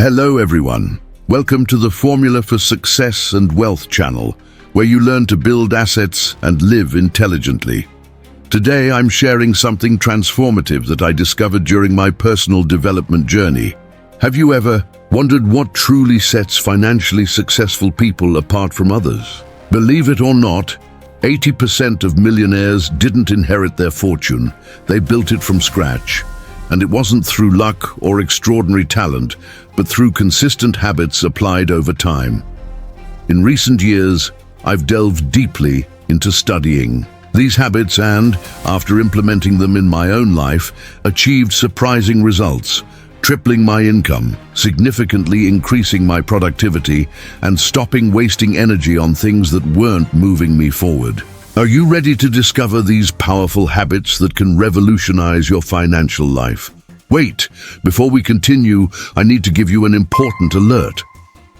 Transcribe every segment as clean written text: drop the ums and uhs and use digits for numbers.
Hello everyone. Welcome to the Formula for Success and Wealth channel, where you learn to build assets and live intelligently. Today I'm sharing something transformative that I discovered during my personal development journey. Have you ever wondered what truly sets financially successful people apart from others? Believe it or not, 80% of millionaires didn't inherit their fortune. They built it from scratch. And it wasn't through luck or extraordinary talent, but through consistent habits applied over time. In recent years, I've delved deeply into studying these habits and, after implementing them in my own life, achieved surprising results, tripling my income, significantly increasing my productivity, and stopping wasting energy on things that weren't moving me forward. Are you ready to discover these powerful habits that can revolutionize your financial life? Wait, before we continue, I need to give you an important alert.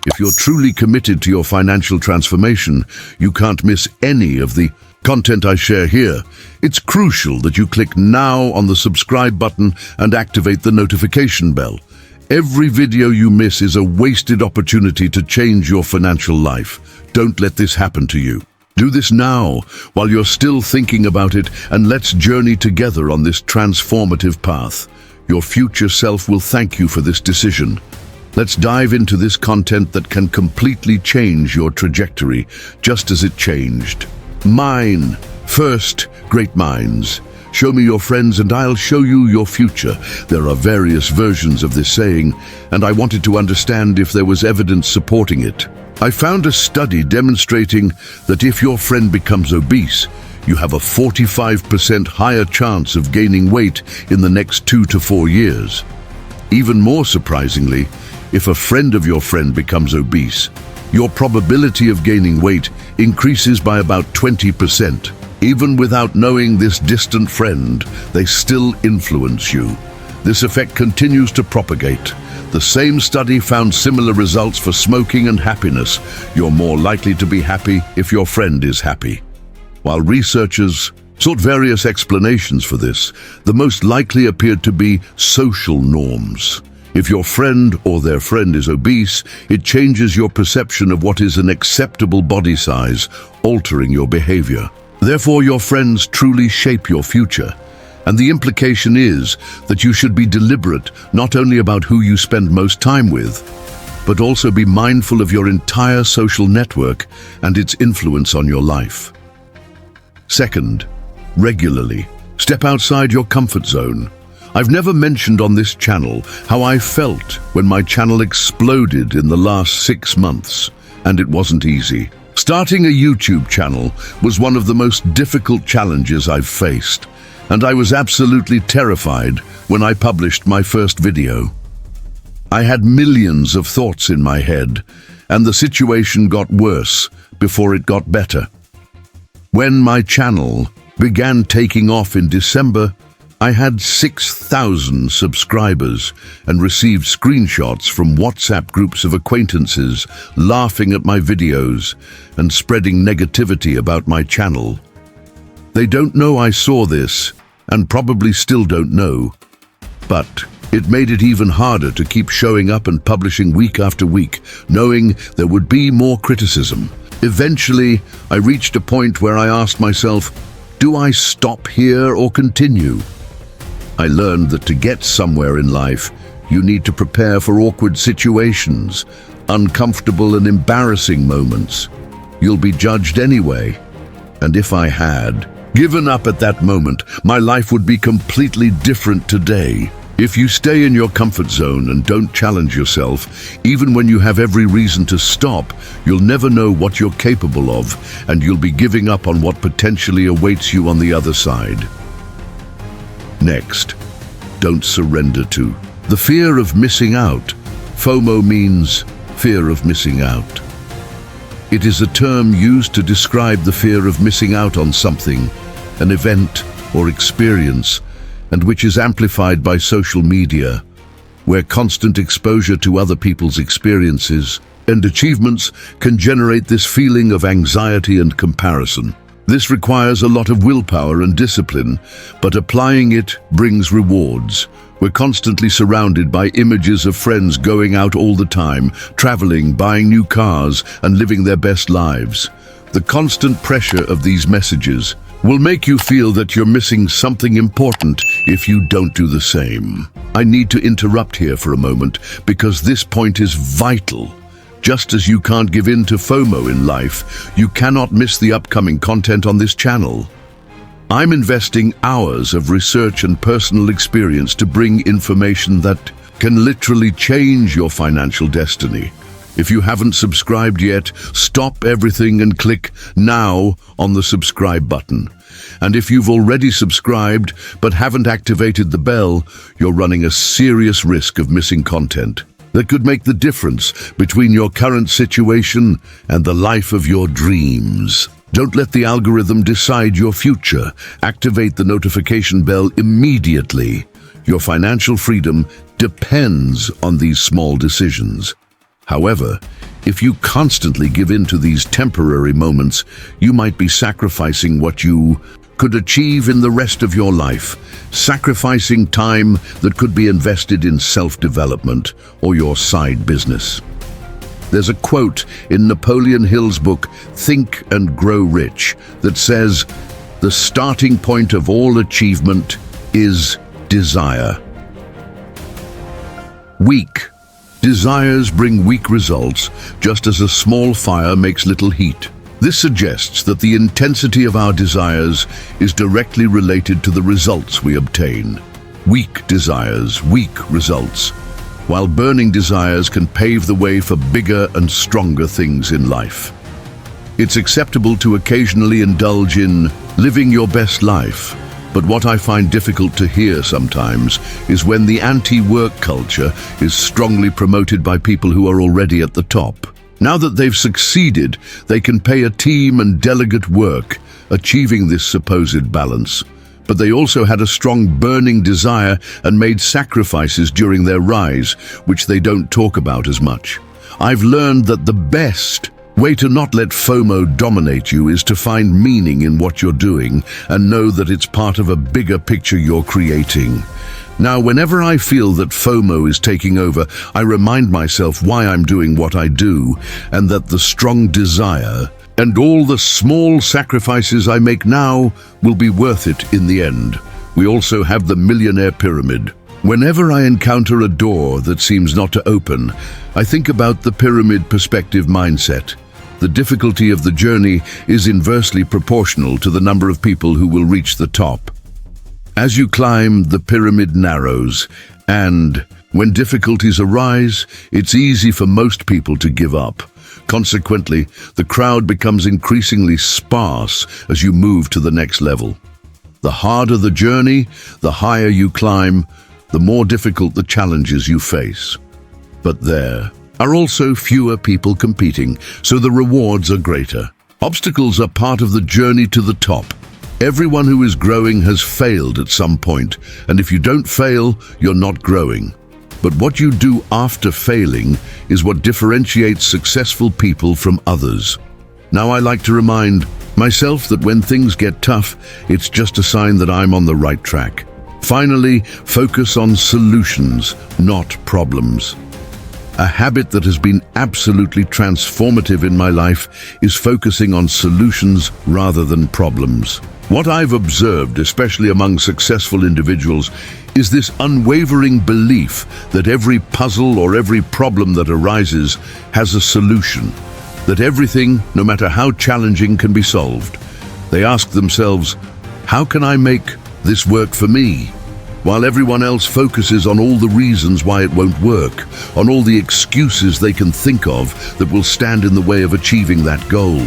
If you're truly committed to your financial transformation, you can't miss any of the content I share here. It's crucial that you click now on the subscribe button and activate the notification bell. Every video you miss is a wasted opportunity to change your financial life. Don't let this happen to you. Do this now, while you're still thinking about it, and let's journey together on this transformative path. Your future self will thank you for this decision. Let's dive into this content that can completely change your trajectory, just as it changed mine. First, great minds. Show me your friends and I'll show you your future. There are various versions of this saying, and I wanted to understand if there was evidence supporting it. I found a study demonstrating that if your friend becomes obese, you have a 45% higher chance of gaining weight in the next 2 to 4 years. Even more surprisingly, if a friend of your friend becomes obese, your probability of gaining weight increases by about 20%. Even without knowing this distant friend, they still influence you. This effect continues to propagate. The same study found similar results for smoking and happiness. You're more likely to be happy if your friend is happy. While researchers sought various explanations for this, the most likely appeared to be social norms. If your friend or their friend is obese, it changes your perception of what is an acceptable body size, altering your behavior. Therefore, your friends truly shape your future. And the implication is that you should be deliberate not only about who you spend most time with, but also be mindful of your entire social network and its influence on your life. Second, regularly step outside your comfort zone. I've never mentioned on this channel how I felt when my channel exploded in the last 6 months, and it wasn't easy. Starting a YouTube channel was one of the most difficult challenges I've faced, and I was absolutely terrified when I published my first video. I had millions of thoughts in my head, and the situation got worse before it got better. When my channel began taking off in December, I had 6,000 subscribers and received screenshots from WhatsApp groups of acquaintances laughing at my videos and spreading negativity about my channel. They don't know I saw this, and probably still don't know, but it made it even harder to keep showing up and publishing week after week, knowing there would be more criticism. Eventually, I reached a point where I asked myself, do I stop here or continue? I learned that to get somewhere in life, you need to prepare for awkward situations, uncomfortable and embarrassing moments. You'll be judged anyway. And if I had given up at that moment, my life would be completely different today. If you stay in your comfort zone and don't challenge yourself, even when you have every reason to stop, you'll never know what you're capable of, and you'll be giving up on what potentially awaits you on the other side. Next, don't surrender to the fear of missing out. FOMO means fear of missing out. It is a term used to describe the fear of missing out on something, an event or experience, and which is amplified by social media, where constant exposure to other people's experiences and achievements can generate this feeling of anxiety and comparison. This requires a lot of willpower and discipline, but applying it brings rewards. We're constantly surrounded by images of friends going out all the time, traveling, buying new cars, and living their best lives. The constant pressure of these messages will make you feel that you're missing something important if you don't do the same. I need to interrupt here for a moment because this point is vital. Just as you can't give in to FOMO in life, you cannot miss the upcoming content on this channel. I'm investing hours of research and personal experience to bring information that can literally change your financial destiny. If you haven't subscribed yet, stop everything and click now on the subscribe button. And if you've already subscribed but haven't activated the bell, you're running a serious risk of missing content that could make the difference between your current situation and the life of your dreams. Don't let the algorithm decide your future. Activate the notification bell immediately. Your financial freedom depends on these small decisions. However, if you constantly give in to these temporary moments, you might be sacrificing what you could achieve in the rest of your life, sacrificing time that could be invested in self-development or your side business. There's a quote in Napoleon Hill's book, Think and Grow Rich, that says, "The starting point of all achievement is desire." Weak desires bring weak results, just as a small fire makes little heat. This suggests that the intensity of our desires is directly related to the results we obtain. Weak desires, weak results, while burning desires can pave the way for bigger and stronger things in life. It's acceptable to occasionally indulge in living your best life, but what I find difficult to hear sometimes is when the anti-work culture is strongly promoted by people who are already at the top. Now that they've succeeded, they can pay a team and delegate work, achieving this supposed balance. But they also had a strong burning desire and made sacrifices during their rise, which they don't talk about as much. I've learned that the best way to not let FOMO dominate you is to find meaning in what you're doing and know that it's part of a bigger picture you're creating. Now, whenever I feel that FOMO is taking over, I remind myself why I'm doing what I do, and that the strong desire and all the small sacrifices I make now will be worth it in the end. We also have the millionaire pyramid. Whenever I encounter a door that seems not to open, I think about the pyramid perspective mindset. The difficulty of the journey is inversely proportional to the number of people who will reach the top. As you climb, the pyramid narrows, and when difficulties arise, it's easy for most people to give up. Consequently, the crowd becomes increasingly sparse as you move to the next level. The harder the journey, the higher you climb, the more difficult the challenges you face. But there are also fewer people competing, so the rewards are greater. Obstacles are part of the journey to the top. Everyone who is growing has failed at some point, and if you don't fail, you're not growing. But what you do after failing is what differentiates successful people from others. Now I like to remind myself that when things get tough, it's just a sign that I'm on the right track. Finally, focus on solutions, not problems. A habit that has been absolutely transformative in my life is focusing on solutions rather than problems. What I've observed, especially among successful individuals, is this unwavering belief that every puzzle or every problem that arises has a solution, that everything, no matter how challenging, can be solved. They ask themselves, how can I make this work for me? While everyone else focuses on all the reasons why it won't work, on all the excuses they can think of that will stand in the way of achieving that goal.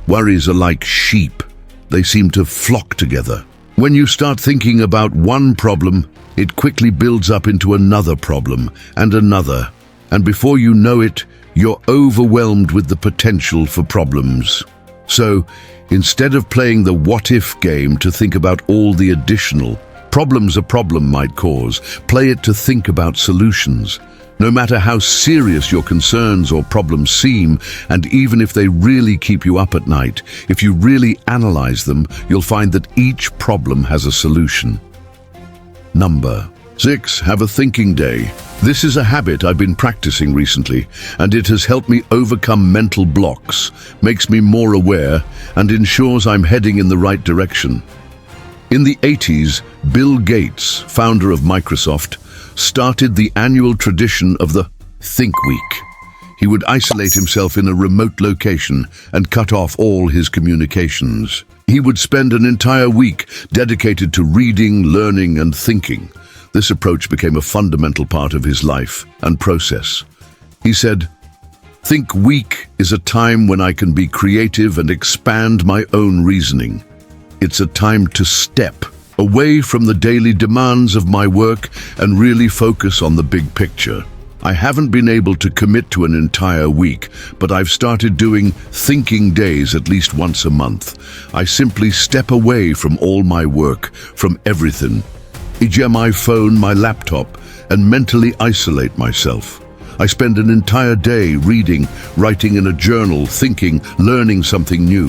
Worries are like sheep. They seem to flock together. When you start thinking about one problem, it quickly builds up into another problem and another. And before you know it, you're overwhelmed with the potential for problems. So, instead of playing the what-if game to think about all the additional problems a problem might cause, play it to think about solutions. No matter how serious your concerns or problems seem, and even if they really keep you up at night, if you really analyze them, you'll find that each problem has a solution. Number 6. Have a thinking day. This is a habit I've been practicing recently, and it has helped me overcome mental blocks, makes me more aware, and ensures I'm heading in the right direction. In the 80s, Bill Gates, founder of Microsoft, started the annual tradition of the Think Week. He would isolate himself in a remote location and cut off all his communications. He would spend an entire week dedicated to reading, learning, and thinking. This approach became a fundamental part of his life and process. He said, "Think Week is a time when I can be creative and expand my own reasoning. It's a time to step away from the daily demands of my work and really focus on the big picture. I haven't been able to commit to an entire week, but I've started doing thinking days at least once a month. I simply step away from all my work, from everything, e.g. my phone, my laptop, and mentally isolate myself. I spend an entire day reading, writing in a journal, thinking, learning something new.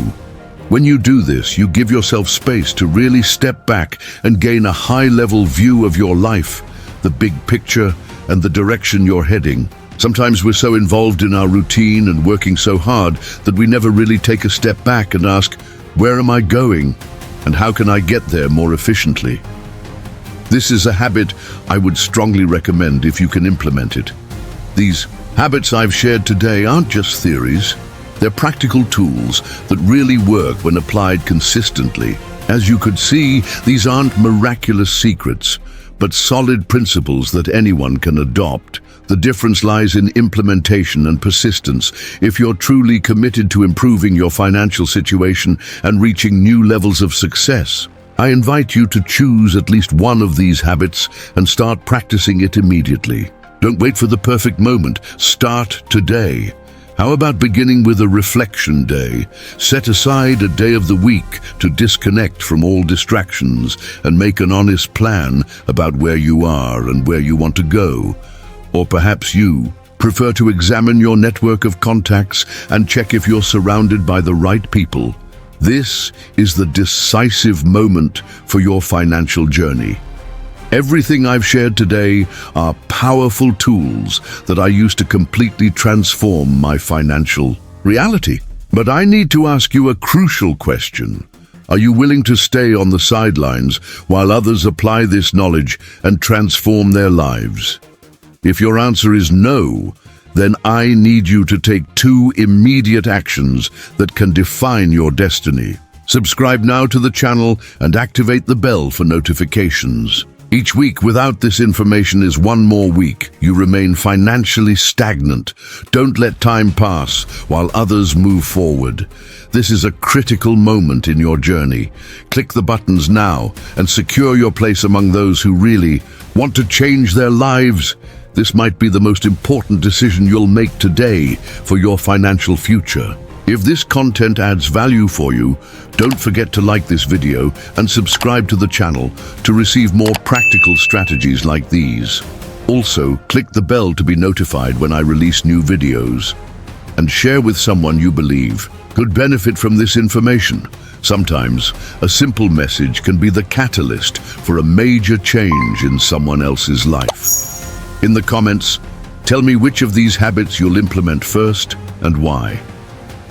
When you do this, you give yourself space to really step back and gain a high-level view of your life, the big picture, and the direction you're heading. Sometimes we're so involved in our routine and working so hard that we never really take a step back and ask, where am I going, and how can I get there more efficiently? This is a habit I would strongly recommend if you can implement it. These habits I've shared today aren't just theories. They're practical tools that really work when applied consistently. As you could see, these aren't miraculous secrets, but solid principles that anyone can adopt. The difference lies in implementation and persistence. If you're truly committed to improving your financial situation and reaching new levels of success, I invite you to choose at least one of these habits and start practicing it immediately. Don't wait for the perfect moment. Start today. How about beginning with a reflection day? Set aside a day of the week to disconnect from all distractions and make an honest plan about where you are and where you want to go. Or perhaps you prefer to examine your network of contacts and check if you're surrounded by the right people. This is the decisive moment for your financial journey. Everything I've shared today are powerful tools that I use to completely transform my financial reality. But I need to ask you a crucial question. Are you willing to stay on the sidelines while others apply this knowledge and transform their lives? If your answer is no, then I need you to take 2 immediate actions that can define your destiny. Subscribe now to the channel and activate the bell for notifications. Each week without this information is one more week you remain financially stagnant. Don't let time pass while others move forward. This is a critical moment in your journey. Click the buttons now and secure your place among those who really want to change their lives. This might be the most important decision you'll make today for your financial future. If this content adds value for you, don't forget to like this video and subscribe to the channel to receive more practical strategies like these. Also, click the bell to be notified when I release new videos. And share with someone you believe could benefit from this information. Sometimes, a simple message can be the catalyst for a major change in someone else's life. In the comments, tell me which of these habits you'll implement first and why.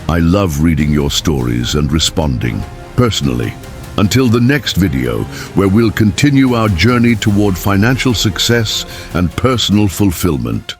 I love reading your stories and responding personally. Until the next video, where we'll continue our journey toward financial success and personal fulfillment.